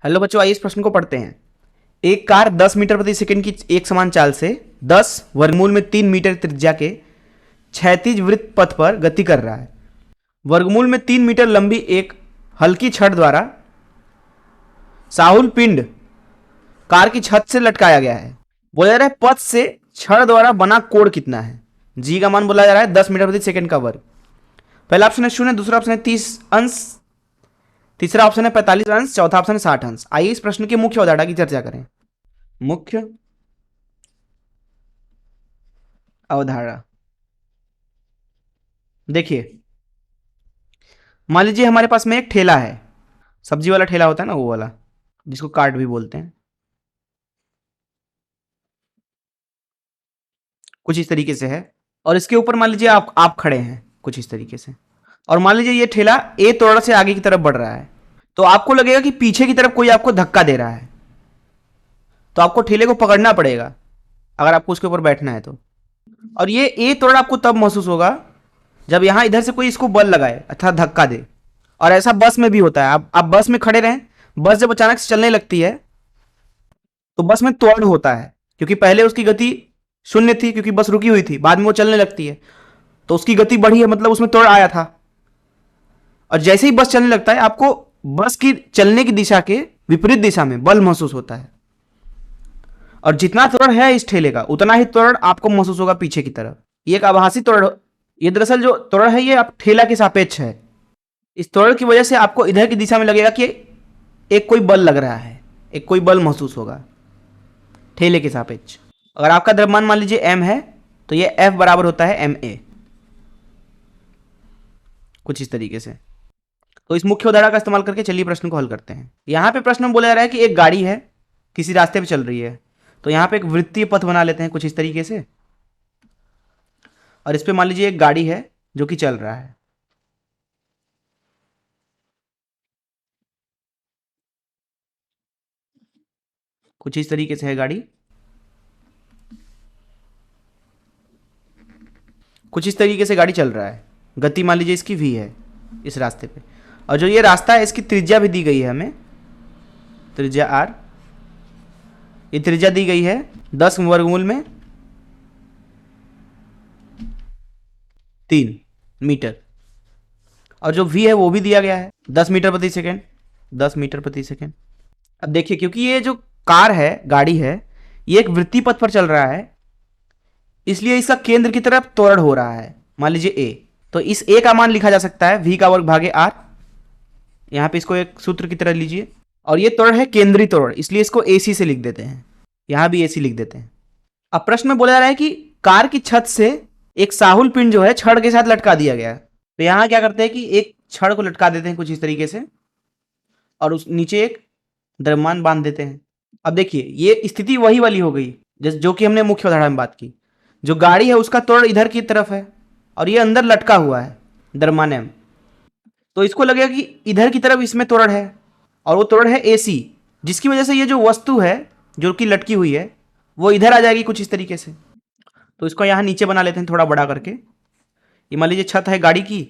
Hello बच्चों, आइए इस प्रश्न को पढ़ते हैं। एक कार 10 मीटर प्रति सेकंड की एक समान चाल से 10 वर्गमूल में 3 मीटर त्रिज्या के क्षैतिज वृत्त पथ पर गति कर रहा है। वर्गमूल में 3 मीटर लंबी एक हल्की छड़ द्वारा साहुल पिंड कार की छत से लटकाया गया है। बोला जा रहा है पथ से छड़ द्वारा बना कोण कितना है। जी का मान बोला जा रहा है 10 मीटर प्रति सेकंड का वर्ग। पहला ऑप्शन है 0, दूसरा ऑप्शन है 30 अंश, तीसरा ऑप्शन है 45 अंश, चौथा ऑप्शन है 60 अंश। आइए इस प्रश्न की मुख्य अवधारणा की चर्चा करें। मुख्य अवधारणा देखिए, मान लीजिए हमारे पास में एक ठेला है, सब्जी वाला ठेला होता है ना, वो वाला जिसको कार्ट भी बोलते हैं। कुछ इस तरीके से है और इसके ऊपर मान लीजिए आप खड़े हैं कुछ इस तरीके से, और मान लीजिए ये ठेला ए तोड़ से आगे की तरफ बढ़ रहा है, तो आपको लगेगा कि पीछे की तरफ कोई आपको धक्का दे रहा है, तो आपको ठेले को पकड़ना पड़ेगा अगर आपको उसके ऊपर बैठना है तो। और ये ए तोड़ आपको तब महसूस होगा जब यहां इधर से कोई इसको बल लगाए अर्थात धक्का दे। और ऐसा बस में भी होता है। आप बस में खड़े रहें, बस जब अचानक से चलने लगती है तो बस में त्वरण होता है, क्योंकि पहले उसकी गति शून्य थी क्योंकि बस रुकी हुई थी, बाद में वो चलने लगती है तो उसकी गति बढ़ी है, मतलब उसमें त्वरण आया था। और जैसे ही बस चलने लगता है आपको बस की चलने की दिशा के विपरीत दिशा में बल महसूस होता है, और जितना त्वरण है इस ठेले का उतना ही त्वरण आपको महसूस होगा पीछे की तरफ। ये एक आभासी त्वरण, ये दरअसल जो त्वरण है ये आप ठेला के सापेक्ष है। इस त्वरण की वजह से आपको इधर की दिशा में लगेगा कि एक कोई बल लग रहा है, एक कोई बल महसूस होगा ठेले के सापेक्ष। अगर आपका द्रव्यमान मान लीजिए m है तो ये F बराबर होता है ma, कुछ इस तरीके से। तो इस मुख्य उदाहरण का इस्तेमाल करके चलिए प्रश्न को हल करते हैं। यहां पे प्रश्न में बोला जा रहा है कि एक गाड़ी है किसी रास्ते पे चल रही है, तो यहां पे एक वृत्तीय पथ बना लेते हैं कुछ इस तरीके से, और इस पे मान लीजिए एक गाड़ी है जो कि चल रहा है। कुछ इस तरीके से है गाड़ी, कुछ इस तरीके से गाड़ी चल रहा है। गति मान लीजिए इसकी v है इस रास्ते पे, और जो ये रास्ता है इसकी त्रिज्या भी दी गई है हमें, त्रिज्या r। ये त्रिज्या दी गई है 10 वर्गमूल में 3 मीटर, और जो v है वो भी दिया गया है 10 मीटर प्रति सेकेंड, 10 मीटर प्रति सेकेंड। अब देखिए, क्योंकि ये जो कार है, गाड़ी है, ये एक वृत्तीय पथ पर चल रहा है, इसलिए इसका केंद्र की तरफ त्वरण हो रहा है मान लीजिए a। तो इस a का मान लिखा जा सकता है v का वर्ग भागे r। यहां पे इसको एक सूत्र की तरह लीजिए, और ये त्वरण है केंद्रीय त्वरण, इसलिए इसको ac से लिख देते हैं, यहां भी ac लिख देते हैं। अब प्रश्न में बोला जा रहा है कि कार की छत से एक साहुल पिंड जो है छड़ के साथ लटका दिया गया है। तो यहां क्या करते हैं कि एक छड़ को लटका देते हैं कुछ इस तरीके से, और उस नीचे एक द्रव्यमान बांध देते हैं। अब देखिए ये स्थिति वही वाली हो गई जो कि हमने मुख्य उदाहरण में बात की। जो गाड़ी है उसका त्वरण इधर की तरफ है और ये अंदर लटका हुआ है द्रव्यमान m, तो इसको लगेगा कि इधर की तरफ इसमें त्वरण है, और वो त्वरण है ac, जिसकी वजह से ये जो वस्तु है जो कि लटकी हुई है वो इधर आ जाएगी कुछ इस तरीके से। तो इसको यहाँ नीचे बना लेते हैं थोड़ा बड़ा करके। ये मान लीजिए छत है गाड़ी की,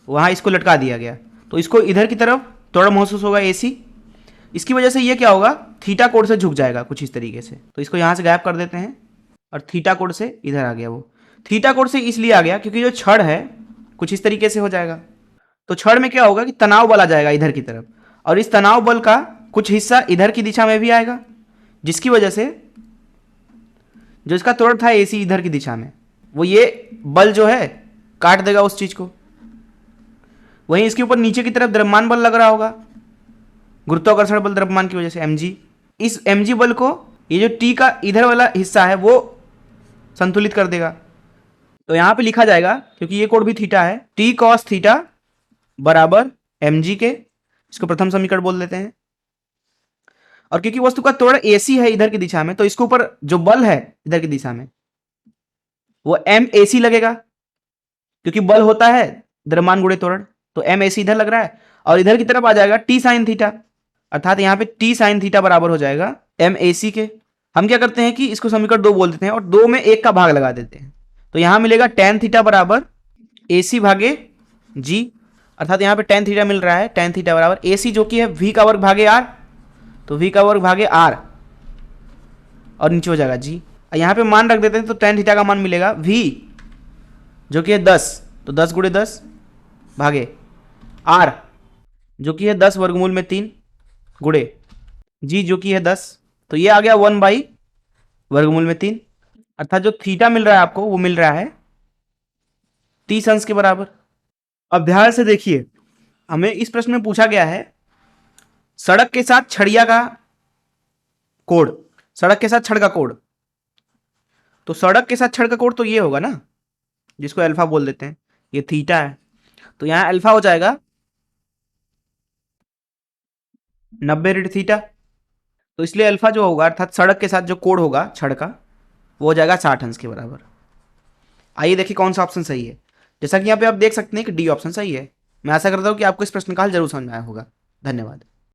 वहाँ इसको लटका दिया गया, तो इसको इधर की तरफ त्वरण महसूस होगा ac। इसकी वजह से ये क्या होगा, थीटा कोण से झुक जाएगा कुछ इस तरीके से। तो इसको यहाँ से गायब कर देते हैं, और थीटा कोण से इधर आ गया। वो थीटा कोण से इसलिए आ गया क्योंकि जो छड़ है कुछ इस तरीके से हो जाएगा। तो छड़ में क्या होगा कि तनाव बल आ जाएगा इधर की तरफ, और इस तनाव बल का कुछ हिस्सा इधर की दिशा में भी आएगा, जिसकी वजह से जो इसका त्वरण था ac इधर की दिशा में, वो ये बल जो है काट देगा उस चीज को। वहीं इसके ऊपर नीचे की तरफ द्रव्यमान बल लग रहा होगा, गुरुत्वाकर्षण बल द्रव्यमान की वजह से mg। इस mg बल को ये जो t का इधर वाला हिस्सा है वो संतुलित कर देगा। तो यहां पे लिखा जाएगा, क्योंकि ये कोण भी थीटा है, t cos थीटा बराबर mg के, इसको प्रथम समीकरण बोल देते हैं। और क्योंकि वस्तु का त्वरण ac है इधर की दिशा में, तो इसके ऊपर जो बल है इधर की दिशा में वो mac लगेगा, क्योंकि बल होता है द्रव्यमान गुणे त्वरण, तो mac इधर लग रहा है, और इधर की तरफ आ जाएगा t sin थीटा, अर्थात यहाँ पे t sin थीटा बराबर हो जाएगा mac के। हम क्या करते हैं कि इसको समीकरण 2 बोल देते हैं और 2 में 1 का भाग लगा देते हैं, तो यहां मिलेगा tan थीटा बराबर ac भागे g। अर्थात यहाँ पे टेन थीटा मिल रहा है, टेन थीटा बराबर ए सी जो कि है वी का वर्ग भागे आर, तो वी का वर्ग भागे आर और नीचे हो जाएगा जी। यहाँ पे मान रख देते हैं तो टेन थीटा का मान मिलेगा वी जो कि है 10, तो 10 गुणे 10 भागे आर जो कि है 10 वर्गमूल में 3 गुणे जी जो कि है 10, तो ये आ गया 1 वर्गमूल में 3, अर्थात जो थीटा मिल रहा है आपको वो मिल रहा है 30 अंश के बराबर। अब ध्यान से देखिए, हमें इस प्रश्न में पूछा गया है सड़क के साथ छड़िया का कोण, सड़क के साथ छड़ का कोण, तो सड़क के साथ छड़ का कोण तो ये होगा ना, जिसको अल्फा बोल देते हैं, ये थीटा है, तो यहां अल्फा हो जाएगा 90 ऋण थीटा, तो इसलिए अल्फा जो होगा अर्थात सड़क के साथ जो कोण होगा छड़ का वो हो जाएगा 60 अंश के बराबर। आइए देखिए कौन सा ऑप्शन सही है। जैसा कि यहाँ पे आप देख सकते हैं कि डी ऑप्शन सही है। मैं आशा करता हूँ कि आपको इस प्रश्न का हल जरूर समझ में आया होगा। धन्यवाद।